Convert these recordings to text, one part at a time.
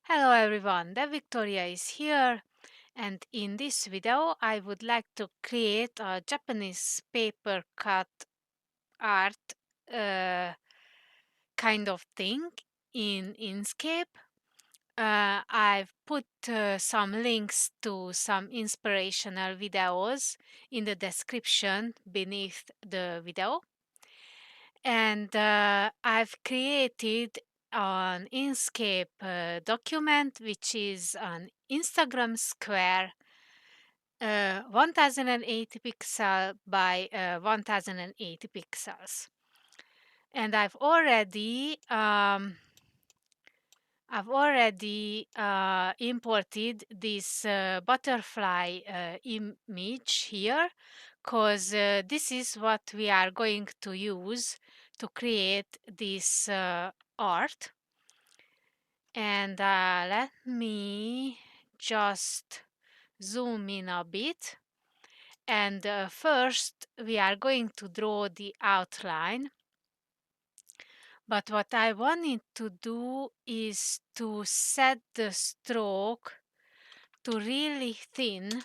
Hello everyone, the Victoria is here, and in this video I would like to create a Japanese paper cut art uh, kind of thing in Inkscape. I've put some links to some inspirational videos in the description beneath the video, and I've created an Inkscape document which is an Instagram square 1080 pixel by 1080 pixels. And I've already imported this butterfly image here because this is what we are going to use to create this art. And let me just zoom in a bit. And first, we are going to draw the outline. But what I wanted to do is to set the stroke to really thin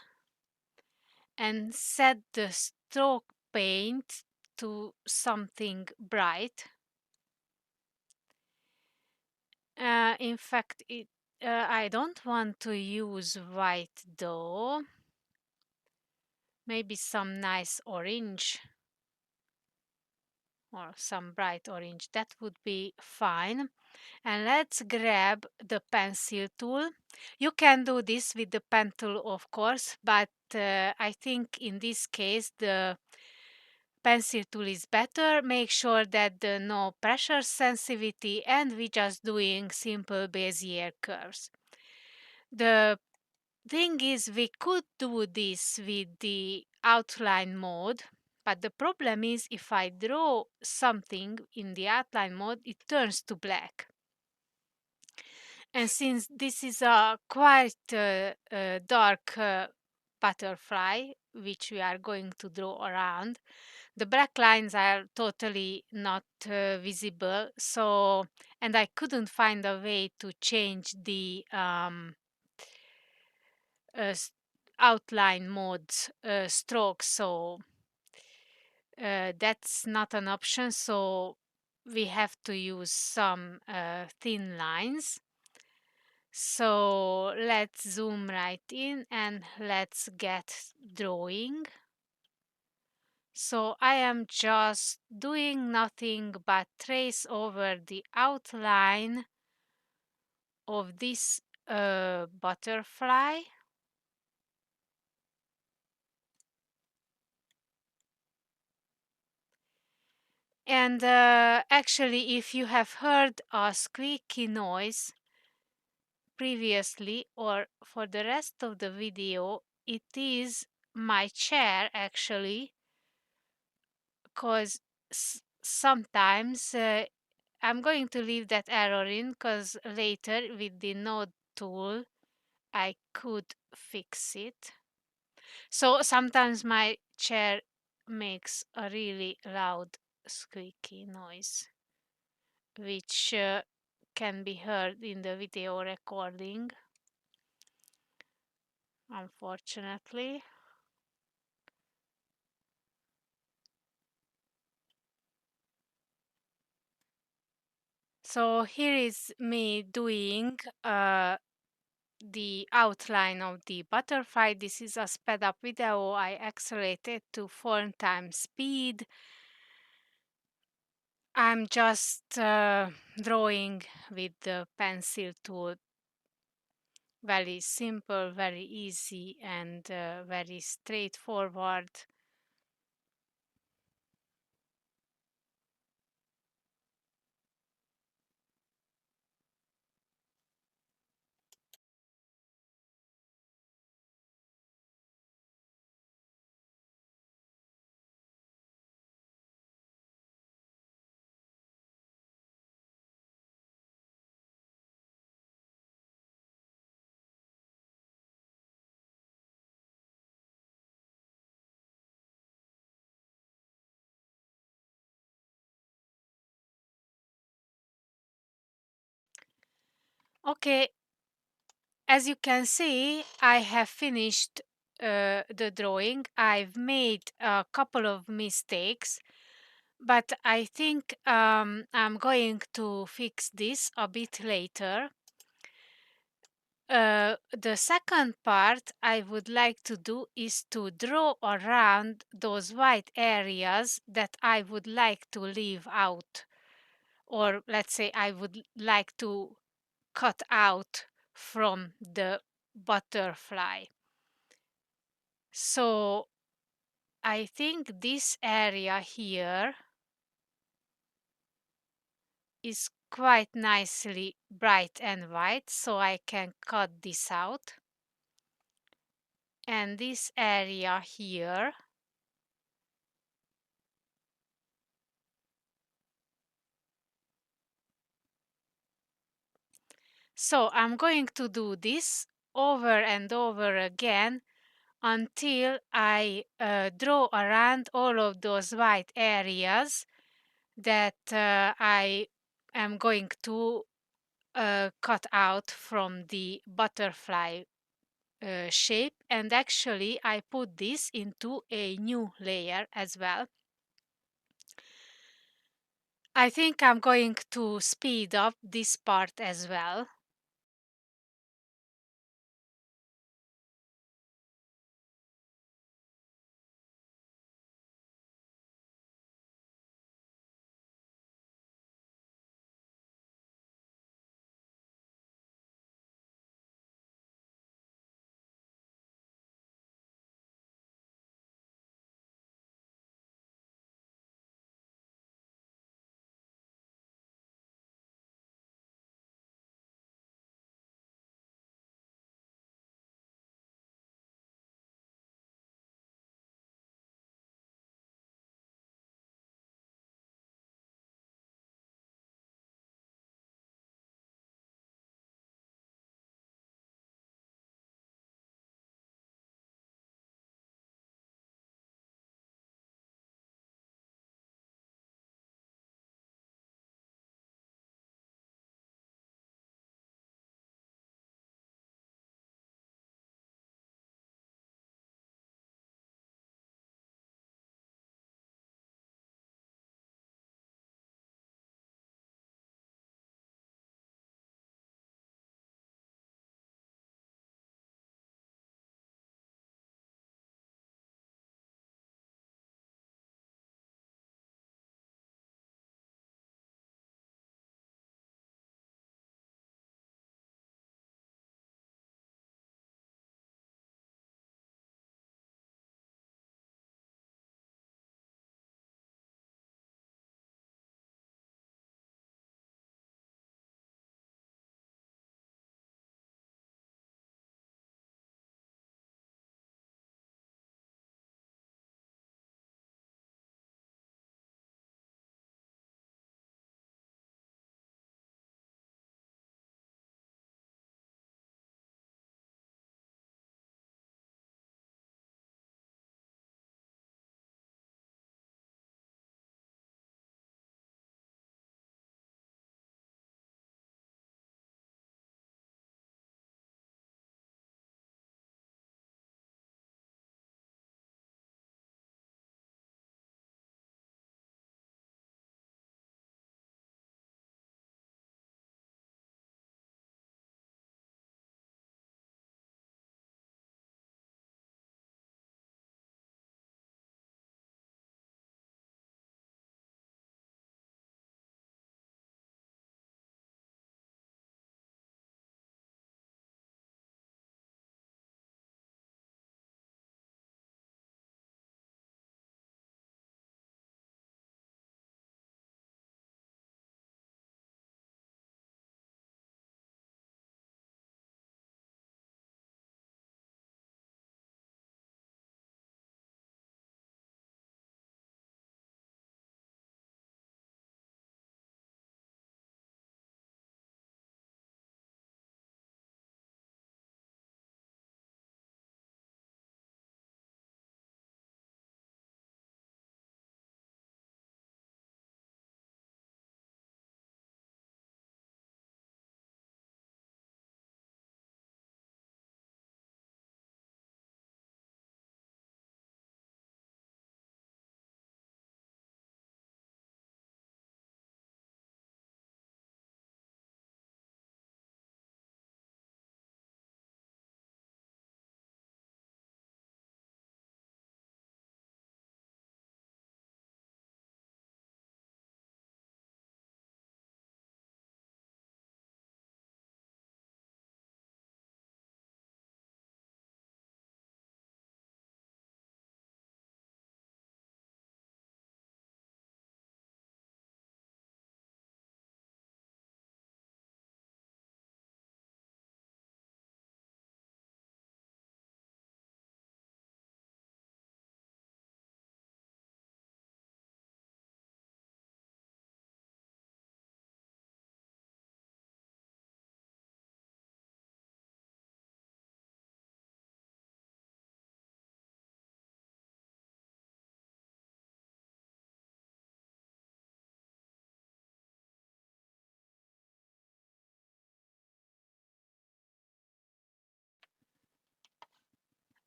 and set the stroke paint to something bright. In fact, I don't want to use white though. Maybe some nice orange or some bright orange. That would be fine. And let's grab the pencil tool. You can do this with the pen tool, of course, but I think in this case the pencil tool is better. Make sure that the no pressure sensitivity and we just doing simple Bezier curves. The thing is we could do this with the outline mode, but the problem is if I draw something in the outline mode, it turns to black. And since this is a quite dark butterfly, which we are going to draw around, the black lines are totally not visible. So, and I couldn't find a way to change the outline modes stroke. So that's not an option. So we have to use some thin lines. So let's zoom right in and let's get drawing. So I am just doing nothing but trace over the outline of this butterfly. And actually, if you have heard a squeaky noise previously or for the rest of the video, it is my chair actually, because sometimes I'm going to leave that error in because later with the node tool I could fix it. So sometimes my chair makes a really loud squeaky noise, which can be heard in the video recording, unfortunately. So here is me doing the outline of the butterfly. This is a sped up video. I accelerated to 4 times speed. I'm just drawing with the pencil tool. Very simple, very easy, and very straightforward. Okay, As you can see, I have finished the drawing. I've made a couple of mistakes, but I think I'm going to fix this a bit later. The second part I would like to do is to draw around those white areas that I would like to leave out, or let's say I would like to cut out from the butterfly. So I think this area here is quite nicely bright and white, so I can cut this out. And this area here, so I'm going to do this over and over again until I draw around all of those white areas that I am going to cut out from the butterfly shape. And actually I put this into a new layer as well. I think I'm going to speed up this part as well.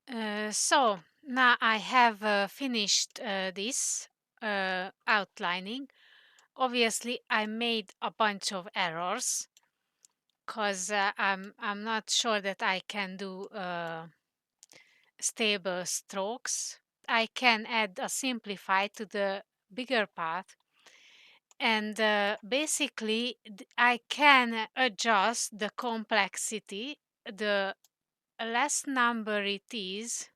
So now I have finished this outlining. Obviously, I made a bunch of errors because I'm not sure that I can do stable strokes. I can add a simplify to the bigger path, and basically I can adjust the complexity. The less number it is,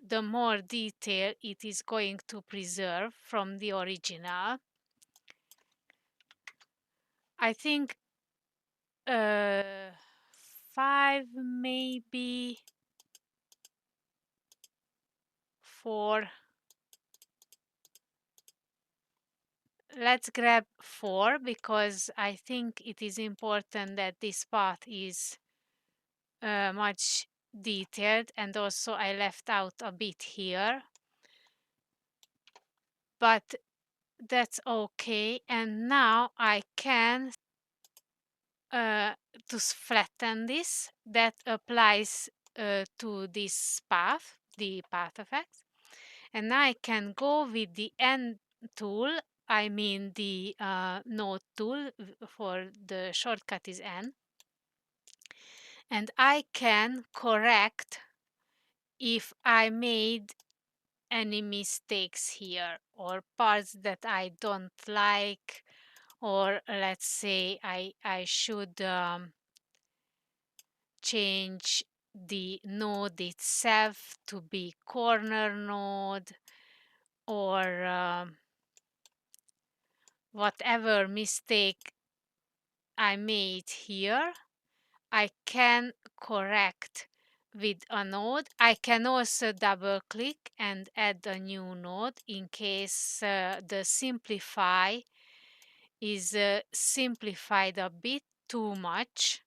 the more detail it is going to preserve from the original. I think uh, 5, maybe 4. Let's grab 4 because I think it is important that this path is much detailed, and also I left out a bit here, but that's okay. And now I can to flatten this. That applies to this path, the path effect. And now I can go with the N tool, I mean the node tool, for the shortcut is N. And I can correct if I made any mistakes here, or parts that I don't like, or let's say I should change the node itself to be corner node, or whatever mistake I made here, I can correct with a node. I can also double click and add a new node in case the simplify is simplified a bit too much.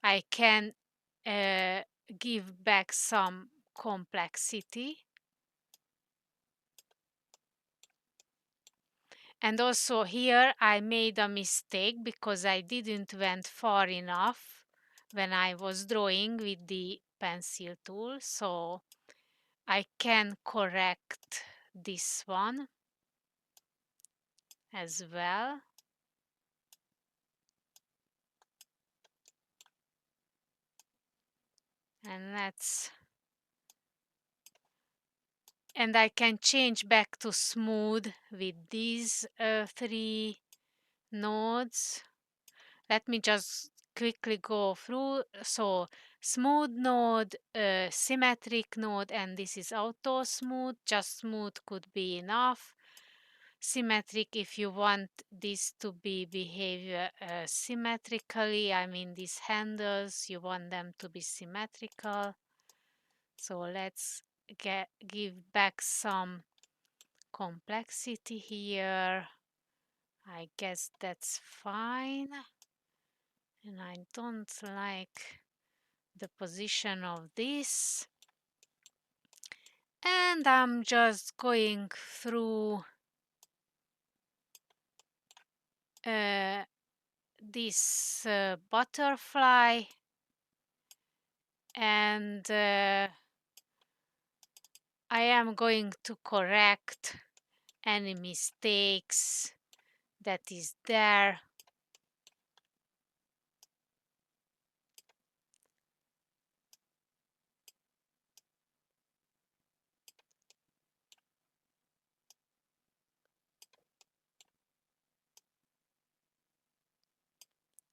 I can give back some complexity. And also here I made a mistake because I didn't went far enough when I was drawing with the pencil tool. So I can correct this one as well. And I can change back to smooth with these 3 nodes. Let me just quickly go through. So smooth node, symmetric node, and this is auto smooth. Just smooth could be enough. Symmetric if you want this to behave symmetrically. I mean these handles, you want them to be symmetrical. So let's give back some complexity here. I guess that's fine. And I don't like the position of this. And I'm just going through this butterfly, and I am going to correct any mistakes that is there.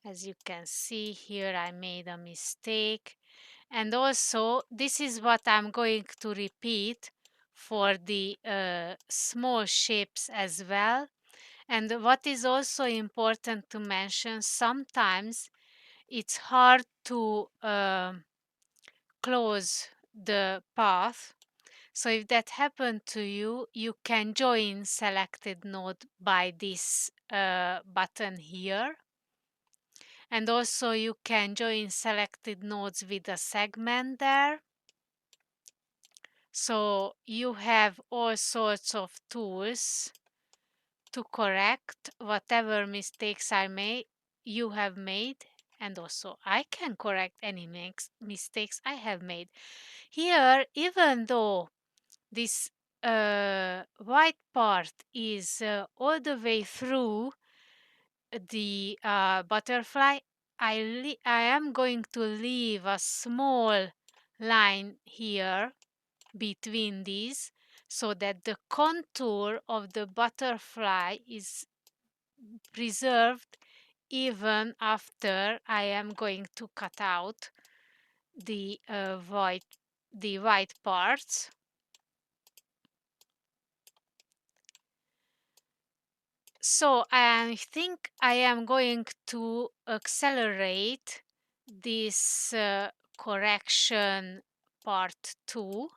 As you can see here, I made a mistake. And also, this is what I'm going to repeat for the small shapes as well. And what is also important to mention, sometimes it's hard to close the path. So if that happened to you, you can join selected node by this button here. And also you can join selected nodes with a segment there. So you have all sorts of tools to correct whatever mistakes you have made, and also I can correct any mistakes I have made. Here, even though this white part is all the way through the butterfly, I am going to leave a small line here between these so that the contour of the butterfly is preserved even after I am going to cut out the white parts. So I think I am going to accelerate this correction part 2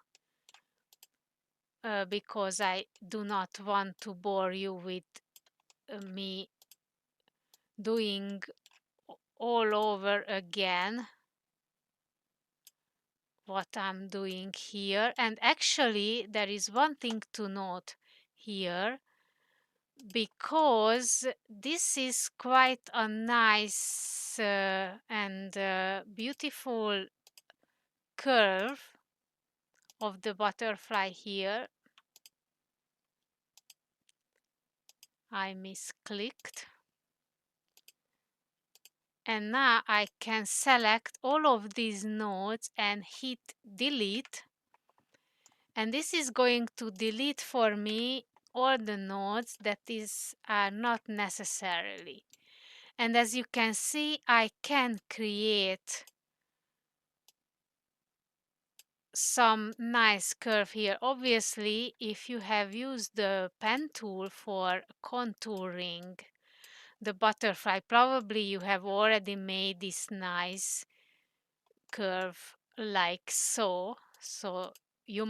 because I do not want to bore you with me doing all over again what I'm doing here. And actually, there is one thing to note here, because this is quite a nice and beautiful curve of the butterfly here. I misclicked. And now I can select all of these nodes and hit delete. And this is going to delete for me all the nodes that are not necessarily. And as you can see, I can create some nice curve here. Obviously, if you have used the pen tool for contouring the butterfly, probably you have already made this nice curve like so. So you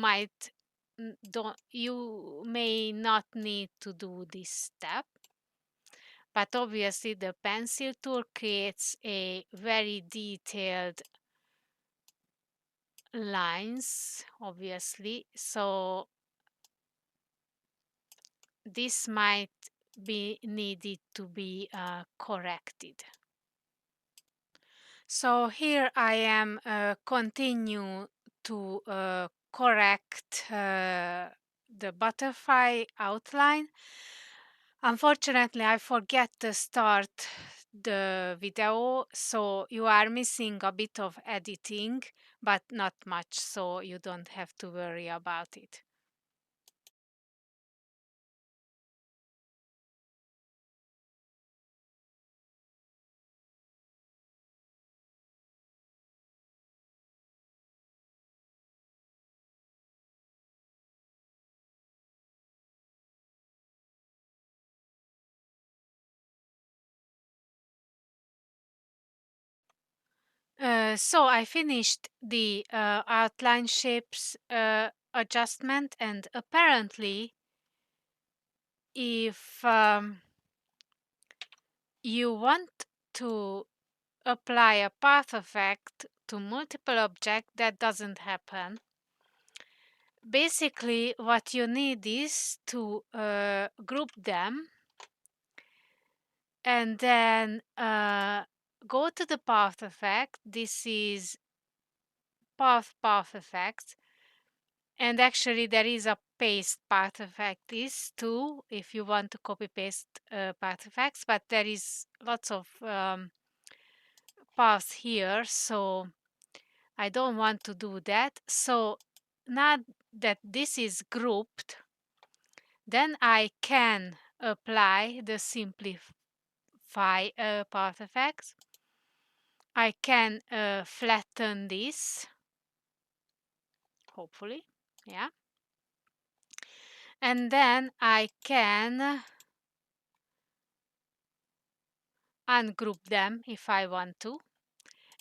you may not need to do this step. But obviously the pencil tool creates a very detailed lines, obviously. So this might be needed to be corrected. So here I am continue to correct the butterfly outline. Unfortunately, I forget to start the video, so you are missing a bit of editing, but not much, so you don't have to worry about it. So I finished the outline shapes adjustment, and apparently if you want to apply a path effect to multiple objects, that doesn't happen. Basically, what you need is to group them and then go to the path effect. This is path effect. And actually, there is a paste path effect this too, if you want to copy paste path effects, but there is lots of paths here, so I don't want to do that. So now that this is grouped, then I can apply the simplify path effects. I can flatten this, hopefully, yeah. And then I can ungroup them if I want to.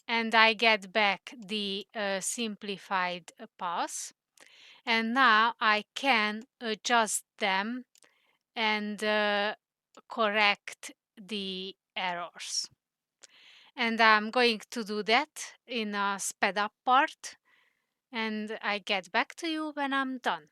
And I get back the simplified path. And now I can adjust them and correct the errors. And I'm going to do that in a sped up part. And I get back to you when I'm done.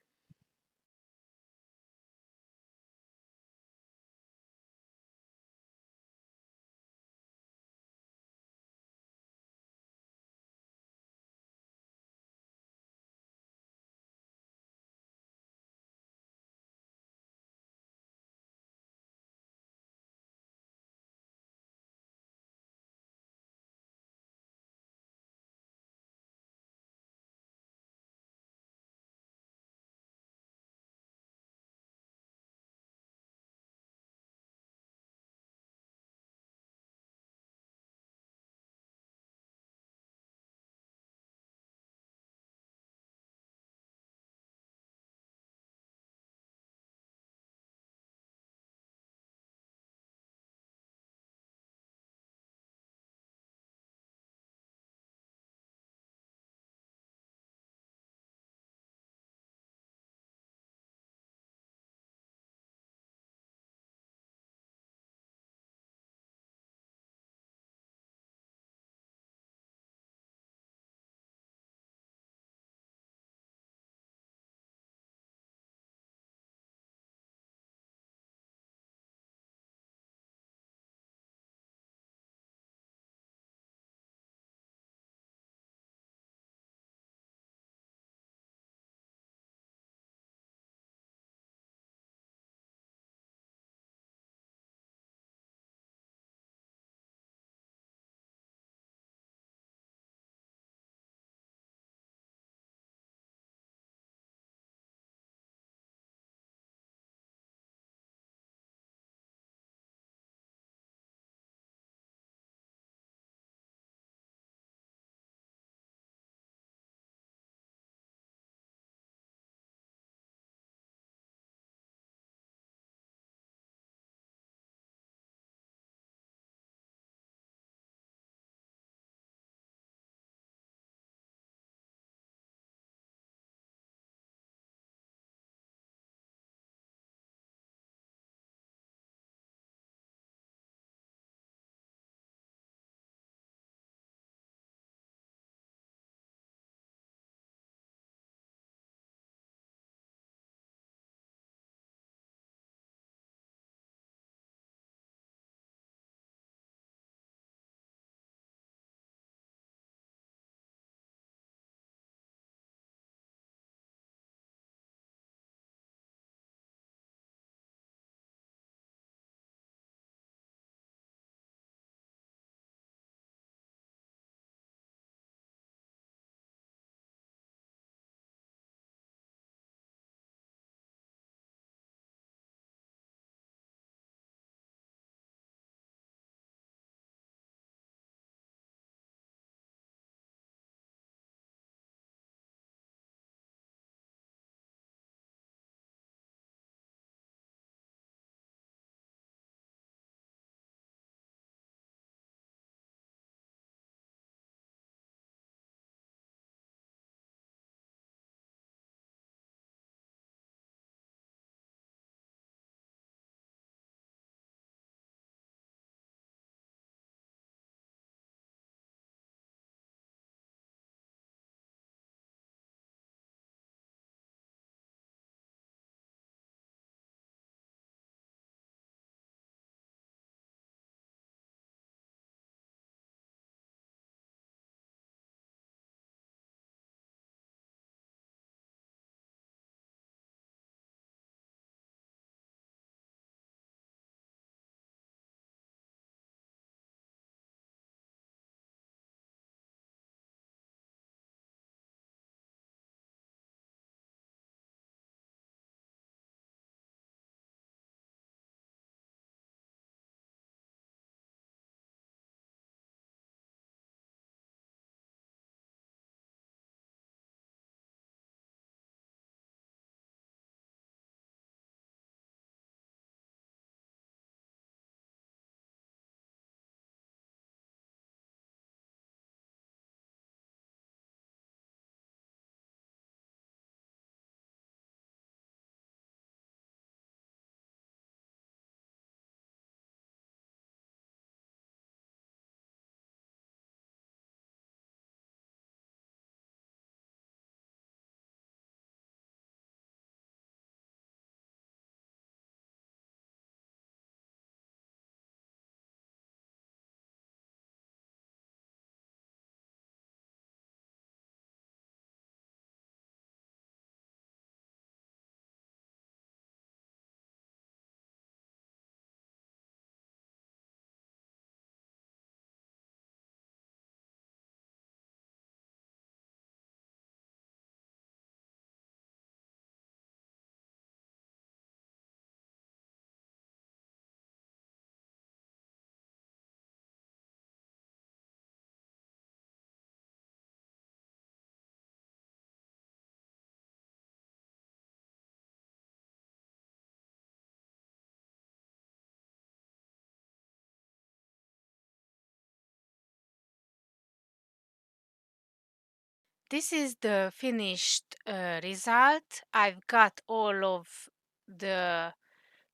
this is the finished result. I've got all of the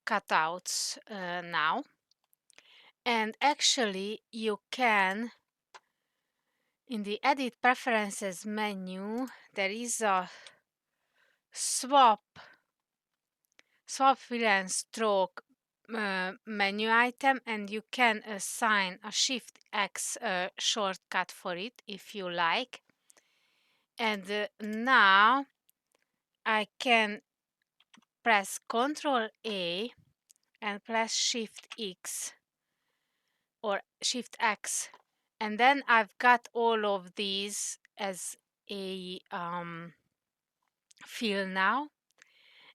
cutouts now, and actually you can, in the edit preferences menu, there is a swap fill and stroke menu item, and you can assign a Shift X shortcut for it if you like. And now I can press Ctrl A and press Shift X or Shift X, and then I've got all of these as a fill now.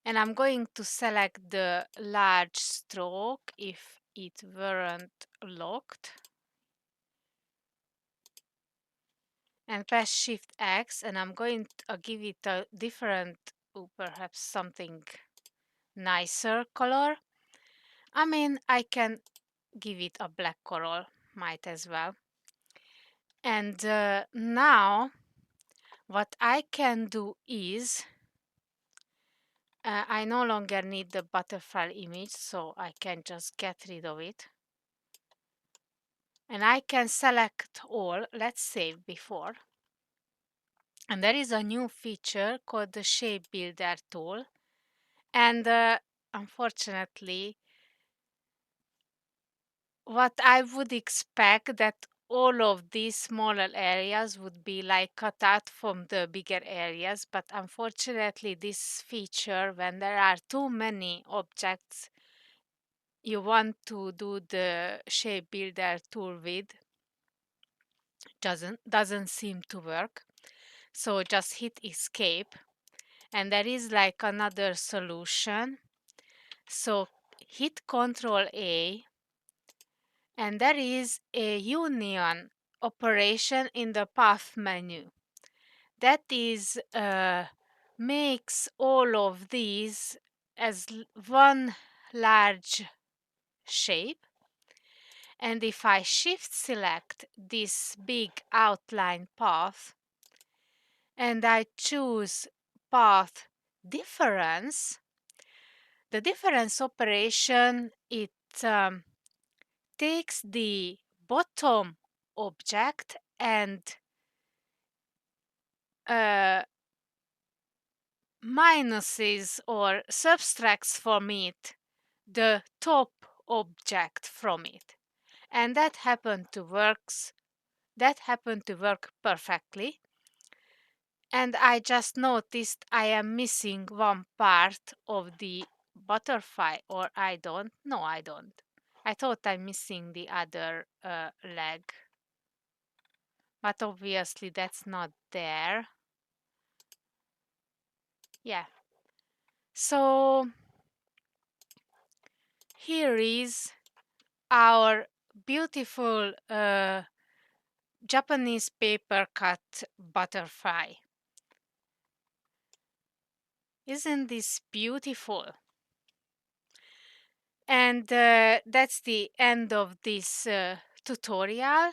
And I'm going to select the large stroke if it weren't locked, and press Shift X, and I'm going to give it a different, perhaps something nicer color. I mean, I can give it a black color, might as well. And now what I can do is I no longer need the butterfly image, so I can just get rid of it. And I can select all. Let's save before. And there is a new feature called the Shape Builder tool. And unfortunately, what I would expect that all of these smaller areas would be like cut out from the bigger areas, but unfortunately this feature, when there are too many objects you want to do the shape builder tool with, doesn't seem to work. So just hit escape, and there is like another solution. So hit Ctrl A, and there is a union operation in the path menu. That is makes all of these as one large shape. And if I shift select this big outline path and I choose path difference, the difference operation, it takes the bottom object and minuses or subtracts from it the top object from it. And that happened to work perfectly. And I just noticed I am missing one part of the butterfly, or I don't. No, I don't. I thought I'm missing the other leg, but obviously that's not there. Yeah. So here is our beautiful Japanese paper cut butterfly. Isn't this beautiful? And that's the end of this tutorial.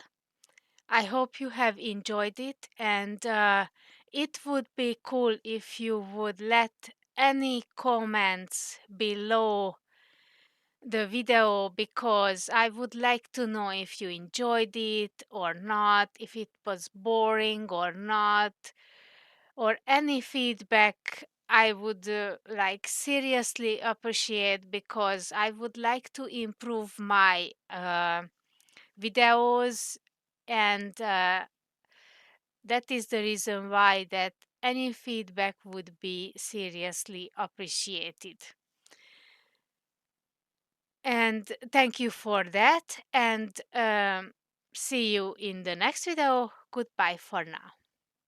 I hope you have enjoyed it, and it would be cool if you would let any comments below the video, because I would like to know if you enjoyed it or not, if it was boring or not, or any feedback. I would like seriously appreciate, because I would like to improve my videos, and that is the reason why that any feedback would be seriously appreciated. And thank you for that, and see you in the next video. Goodbye for now.